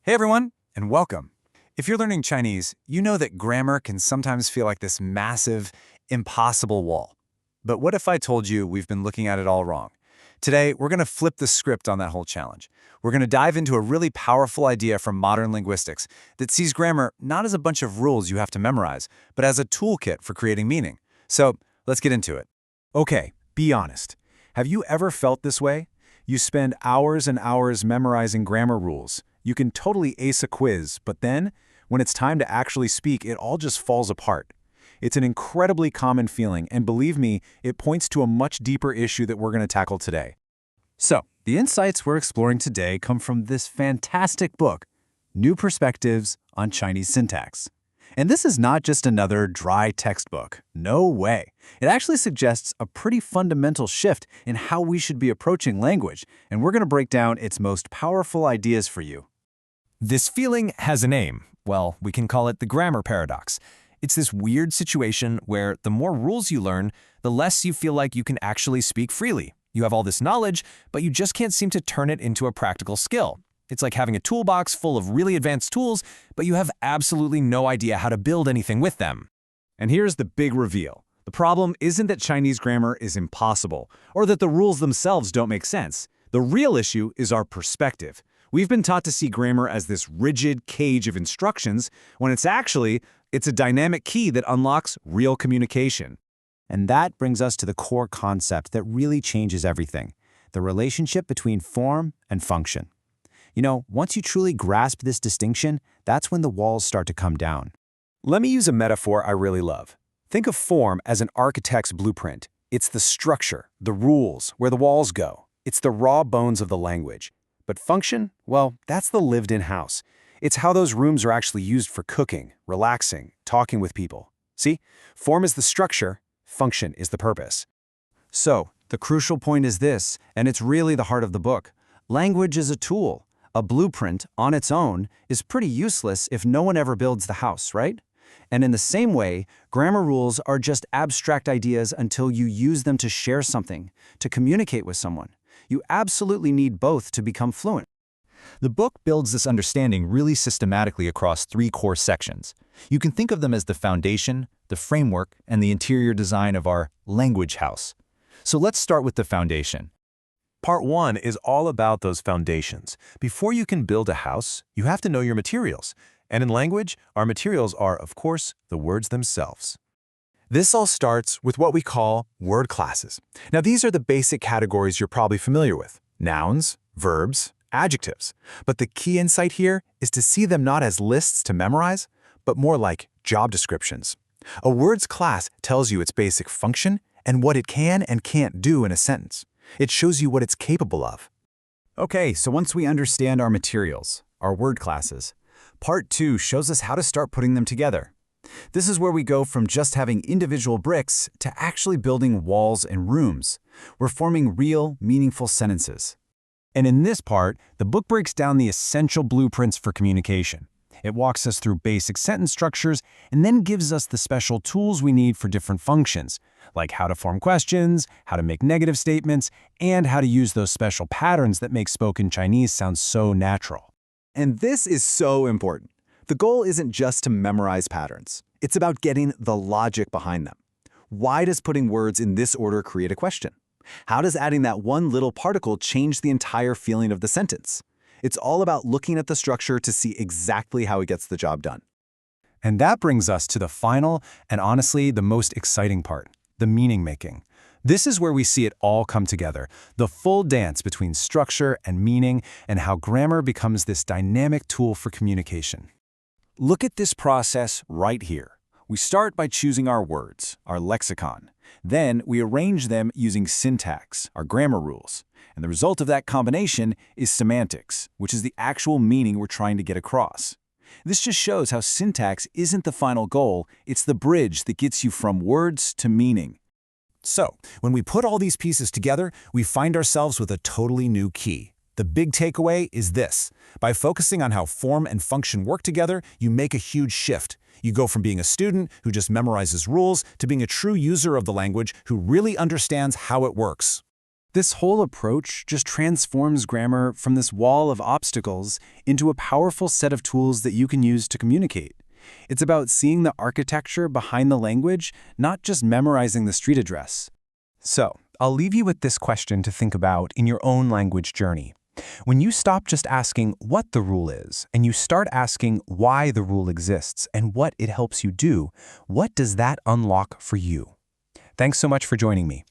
Hey everyone, and welcome. If you're learning Chinese, you know that grammar can sometimes feel like this massive, impossible wall. But what if I told you we've been looking at it all wrong? Today, we're going to flip the script on that whole challenge. We're going to dive into a really powerful idea from modern linguistics that sees grammar not as a bunch of rules you have to memorize, but as a toolkit for creating meaning. So, let's get into it. Okay, be honest. Have you ever felt this way? You spend hours and hours memorizing grammar rules. You can totally ace a quiz, but then, when it's time to actually speak, it all just falls apart. It's an incredibly common feeling, and believe me, it points to a much deeper issue that we're going to tackle today. So, the insights we're exploring today come from this fantastic book, New Perspectives on Chinese Syntax. And this is not just another dry textbook. No way. It actually suggests a pretty fundamental shift in how we should be approaching language, and we're going to break down its most powerful ideas for you. This feeling has a name. Well, we can call it the grammar paradox. It's this weird situation where the more rules you learn, the less you feel like you can actually speak freely. You have all this knowledge, but you just can't seem to turn it into a practical skill. It's like having a toolbox full of really advanced tools, but you have absolutely no idea how to build anything with them. And here's the big reveal. The problem isn't that Chinese grammar is impossible, or that the rules themselves don't make sense. The real issue is our perspective. We've been taught to see grammar as this rigid cage of instructions, when it's a dynamic key that unlocks real communication. And that brings us to the core concept that really changes everything, the relationship between form and function. You know, once you truly grasp this distinction, that's when the walls start to come down. Let me use a metaphor I really love. Think of form as an architect's blueprint. It's the structure, the rules, where the walls go. It's the raw bones of the language. But function, well, that's the lived-in house. It's how those rooms are actually used for cooking, relaxing, talking with people. See, form is the structure, function is the purpose. So, the crucial point is this, and it's really the heart of the book. Language is a tool. A blueprint, on its own, is pretty useless if no one ever builds the house, right? And in the same way, grammar rules are just abstract ideas until you use them to share something, to communicate with someone. You absolutely need both to become fluent. The book builds this understanding really systematically across three core sections. You can think of them as the foundation, the framework, and the interior design of our language house. So let's start with the foundation. Part 1 is all about those foundations. Before you can build a house, you have to know your materials. And in language, our materials are, of course, the words themselves. This all starts with what we call word classes. Now, these are the basic categories you're probably familiar with: nouns, verbs, adjectives. But the key insight here is to see them not as lists to memorize, but more like job descriptions. A word's class tells you its basic function and what it can and can't do in a sentence. It shows you what it's capable of. Okay, so once we understand our materials, our word classes, Part 2 shows us how to start putting them together. This is where we go from just having individual bricks to actually building walls and rooms. We're forming real, meaningful sentences. And in this part, the book breaks down the essential blueprints for communication. It walks us through basic sentence structures and then gives us the special tools we need for different functions, like how to form questions, how to make negative statements, and how to use those special patterns that make spoken Chinese sound so natural. And this is so important. The goal isn't just to memorize patterns. It's about getting the logic behind them. Why does putting words in this order create a question? How does adding that one little particle change the entire feeling of the sentence? It's all about looking at the structure to see exactly how it gets the job done. And that brings us to the final and honestly the most exciting part, the meaning making. This is where we see it all come together, the full dance between structure and meaning and how grammar becomes this dynamic tool for communication. Look at this process right here. We start by choosing our words, our lexicon. Then we arrange them using syntax, our grammar rules. And the result of that combination is semantics, which is the actual meaning we're trying to get across. This just shows how syntax isn't the final goal, it's the bridge that gets you from words to meaning. So, when we put all these pieces together, we find ourselves with a totally new key. The big takeaway is this. By focusing on how form and function work together, you make a huge shift. You go from being a student who just memorizes rules to being a true user of the language who really understands how it works. This whole approach just transforms grammar from this wall of obstacles into a powerful set of tools that you can use to communicate. It's about seeing the architecture behind the language, not just memorizing the street address. So, I'll leave you with this question to think about in your own language journey. When you stop just asking what the rule is, and you start asking why the rule exists and what it helps you do, what does that unlock for you? Thanks so much for joining me.